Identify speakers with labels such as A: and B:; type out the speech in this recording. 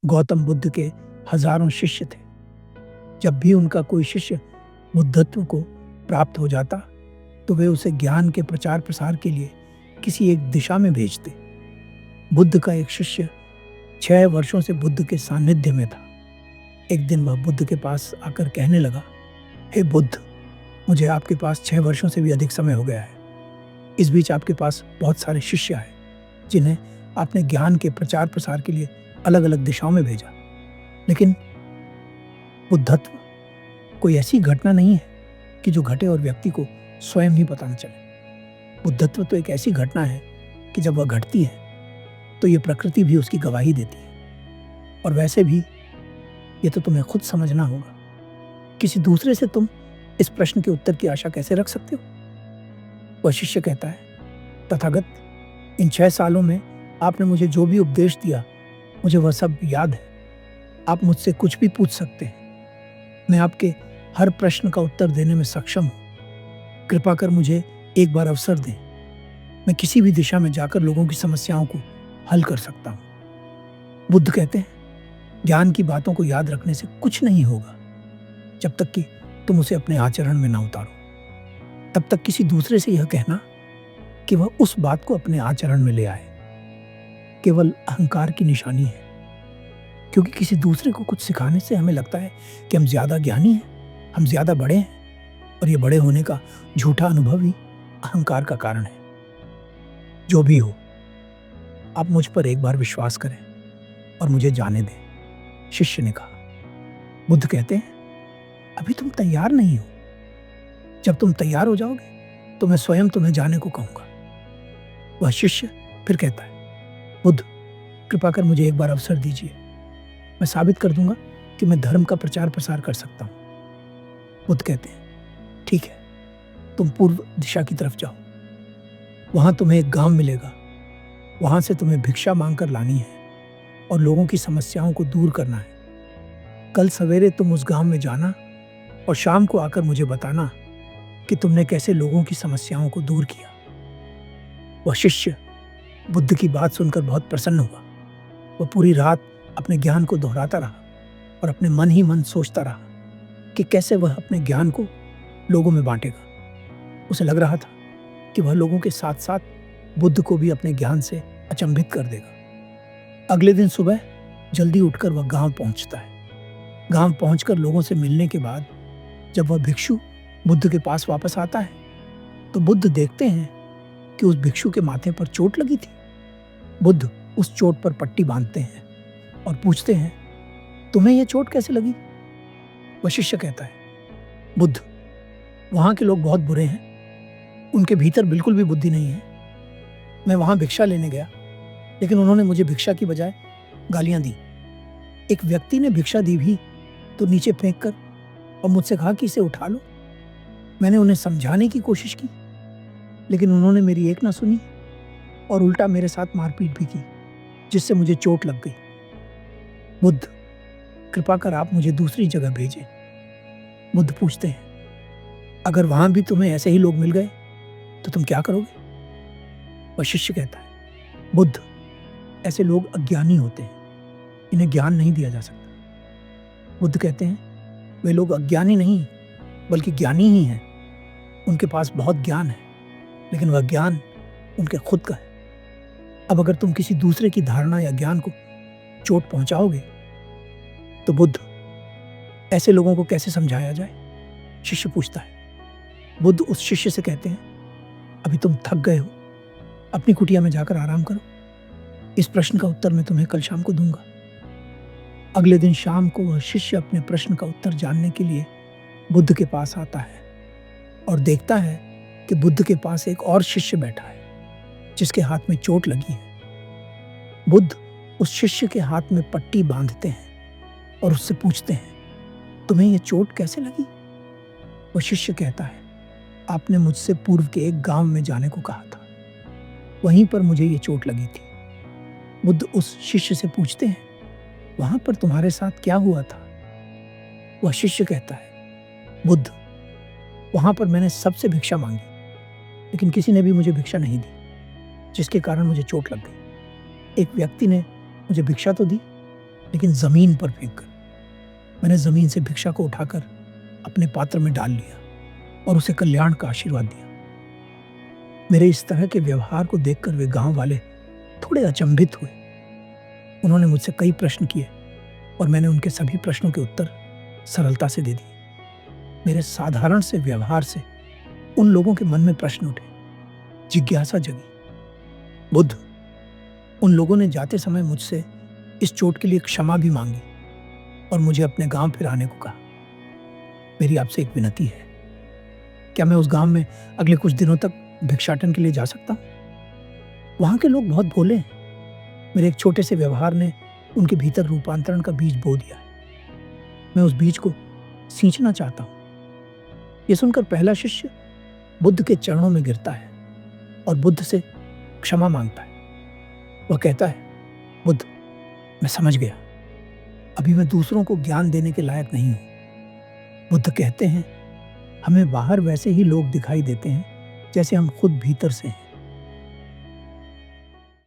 A: गौतम बुद्ध के हजारों शिष्य थे। जब भी उनका कोई शिष्य बुद्धत्व को प्राप्त हो जाता तो वे उसे ज्ञान के प्रचार प्रसार के लिए किसी एक दिशा में भेजते। बुद्ध का एक शिष्य 6 वर्षों से बुद्ध के सानिध्य में था। एक दिन वह बुद्ध के पास आकर कहने लगा, हे बुद्ध, मुझे आपके पास 6 वर्षों से भी अधिक समय हो गया है। इस बीच आपके पास बहुत सारे शिष्य आए जिन्हें आपने ज्ञान के प्रचार प्रसार के लिए अलग अलग दिशाओं में भेजा, लेकिन बुद्धत्व कोई ऐसी घटना नहीं है कि जो घटे और व्यक्ति को स्वयं ही पता न चले। बुद्धत्व तो एक ऐसी घटना है कि जब वह घटती है तो ये प्रकृति भी उसकी गवाही देती है। और वैसे भी ये तो तुम्हें खुद समझना होगा, किसी दूसरे से तुम इस प्रश्न के उत्तर की आशा कैसे रख सकते हो? वह शिष्य कहता है, तथागत, इन 6 सालों में आपने मुझे जो भी उपदेश दिया मुझे वह सब याद है। आप मुझसे कुछ भी पूछ सकते हैं, मैं आपके हर प्रश्न का उत्तर देने में सक्षम हूँ। कृपा कर मुझे एक बार अवसर दें, मैं किसी भी दिशा में जाकर लोगों की समस्याओं को हल कर सकता हूँ। बुद्ध कहते हैं, ज्ञान की बातों को याद रखने से कुछ नहीं होगा जब तक कि तुम उसे अपने आचरण में ना उतारो। तब तक किसी दूसरे से यह कहना कि वह उस बात को अपने आचरण में ले आए केवल अहंकार की निशानी है, क्योंकि किसी दूसरे को कुछ सिखाने से हमें लगता है कि हम ज्यादा ज्ञानी हैं, हम ज्यादा बड़े हैं, और ये बड़े होने का झूठा अनुभव ही अहंकार का कारण है। जो भी हो, आप मुझ पर एक बार विश्वास करें और मुझे जाने दें, शिष्य ने कहा। बुद्ध कहते हैं, अभी तुम तैयार नहीं हो। जब तुम तैयार हो जाओगे तो मैं स्वयं तुम्हें जाने को कहूंगा। वह शिष्य फिर कहता है, बुद्ध, कृपा कर मुझे एक बार अवसर दीजिए, मैं साबित कर दूंगा कि मैं धर्म का प्रचार प्रसार कर सकता हूं। बुद्ध कहते हैं, ठीक है, तुम पूर्व दिशा की तरफ जाओ, वहां तुम्हें एक गांव मिलेगा, वहां से तुम्हें भिक्षा मांगकर लानी है और लोगों की समस्याओं को दूर करना है। कल सवेरे तुम उस गांव में जाना और शाम को आकर मुझे बताना कि तुमने कैसे लोगों की समस्याओं को दूर किया। वह शिष्य बुद्ध की बात सुनकर बहुत प्रसन्न हुआ। वह पूरी रात अपने ज्ञान को दोहराता रहा और अपने मन ही मन सोचता रहा कि कैसे वह अपने ज्ञान को लोगों में बांटेगा। उसे लग रहा था कि वह लोगों के साथ साथ बुद्ध को भी अपने ज्ञान से अचंभित कर देगा। अगले दिन सुबह जल्दी उठकर वह गांव पहुंचता है। गांव पहुंचकर लोगों से मिलने के बाद जब वह भिक्षु बुद्ध के पास वापस आता है तो बुद्ध देखते हैं कि उस भिक्षु के माथे पर चोट लगी थी। बुद्ध उस चोट पर पट्टी बांधते हैं और पूछते हैं, तुम्हें यह चोट कैसे लगी? वह शिष्य कहता है, बुद्ध, वहां के लोग बहुत बुरे हैं, उनके भीतर बिल्कुल भी बुद्धि नहीं है। मैं वहां भिक्षा लेने गया, लेकिन उन्होंने मुझे भिक्षा की बजाय गालियां दी। एक व्यक्ति ने भिक्षा दी भी तो नीचे फेंक कर और मुझसे कहा कि इसे उठा लो। मैंने उन्हें समझाने की कोशिश की, लेकिन उन्होंने मेरी एक ना सुनी और उल्टा मेरे साथ मारपीट भी की, जिससे मुझे चोट लग गई। बुद्ध, कृपा कर आप मुझे दूसरी जगह भेजें। बुद्ध पूछते हैं, अगर वहां भी तुम्हें ऐसे ही लोग मिल गए तो तुम क्या करोगे? वह शिष्य कहता है, बुद्ध, ऐसे लोग अज्ञानी होते हैं, इन्हें ज्ञान नहीं दिया जा सकता। बुद्ध कहते हैं, वे लोग अज्ञानी नहीं बल्कि ज्ञानी ही हैं। उनके पास बहुत ज्ञान है, लेकिन वह ज्ञान उनके खुद का है। अब अगर तुम किसी दूसरे की धारणा या ज्ञान को चोट पहुंचाओगे तो बुद्ध, ऐसे लोगों को कैसे समझाया जाए? शिष्य पूछता है। बुद्ध उस शिष्य से कहते हैं, अभी तुम थक गए हो, अपनी कुटिया में जाकर आराम करो। इस प्रश्न का उत्तर मैं तुम्हें कल शाम को दूंगा। अगले दिन शाम को वह शिष्य अपने प्रश्न का उत्तर जानने के लिए बुद्ध के पास आता है और देखता है कि बुद्ध के पास एक और शिष्य बैठा है जिसके हाथ में चोट लगी है। बुद्ध उस शिष्य के हाथ में पट्टी बांधते हैं और उससे पूछते हैं, तुम्हें यह चोट कैसे लगी? वह शिष्य कहता है, आपने मुझसे पूर्व के एक गांव में जाने को कहा था, वहीं पर मुझे ये चोट लगी थी। बुद्ध उस शिष्य से पूछते हैं, वहां पर तुम्हारे साथ क्या हुआ था? वह शिष्य कहता है, बुद्ध, वहां पर मैंने सबसे भिक्षा मांगी, लेकिन किसी ने भी मुझे भिक्षा नहीं दी, जिसके कारण मुझे चोट लग गई। एक व्यक्ति ने मुझे भिक्षा तो दी, लेकिन जमीन पर फेंक कर। मैंने जमीन से भिक्षा को उठाकर अपने पात्र में डाल लिया और उसे कल्याण का आशीर्वाद दिया। मेरे इस तरह के व्यवहार को देखकर वे गांव वाले थोड़े अचंभित हुए। उन्होंने मुझसे कई प्रश्न किए और मैंने उनके सभी प्रश्नों के उत्तर सरलता से दे दिए। मेरे साधारण से व्यवहार से उन लोगों के मन में प्रश्न उठे, जिज्ञासा जगी। बुद्ध, उन लोगों ने जाते समय मुझसे इस चोट के लिए क्षमा भी मांगी और मुझे अपने गांव फिर आने को कहा। मेरी आपसे एक विनती है, क्या मैं उस गांव में अगले कुछ दिनों तक भिक्षाटन के लिए जा सकता हूं? वहां के लोग बहुत भोले हैं। मेरे एक छोटे से व्यवहार ने उनके भीतर रूपांतरण का बीज बो दिया है। मैं उस बीज को सींचना चाहता हूं। यह सुनकर पहला शिष्य बुद्ध के चरणों में गिरता है और बुद्ध से क्षमा मांगता है। वह कहता है, बुद्ध, मैं समझ गया, अभी मैं दूसरों को ज्ञान देने के लायक नहीं हूं। बुद्ध कहते हैं, हमें बाहर वैसे ही लोग दिखाई देते हैं जैसे हम खुद भीतर से हैं।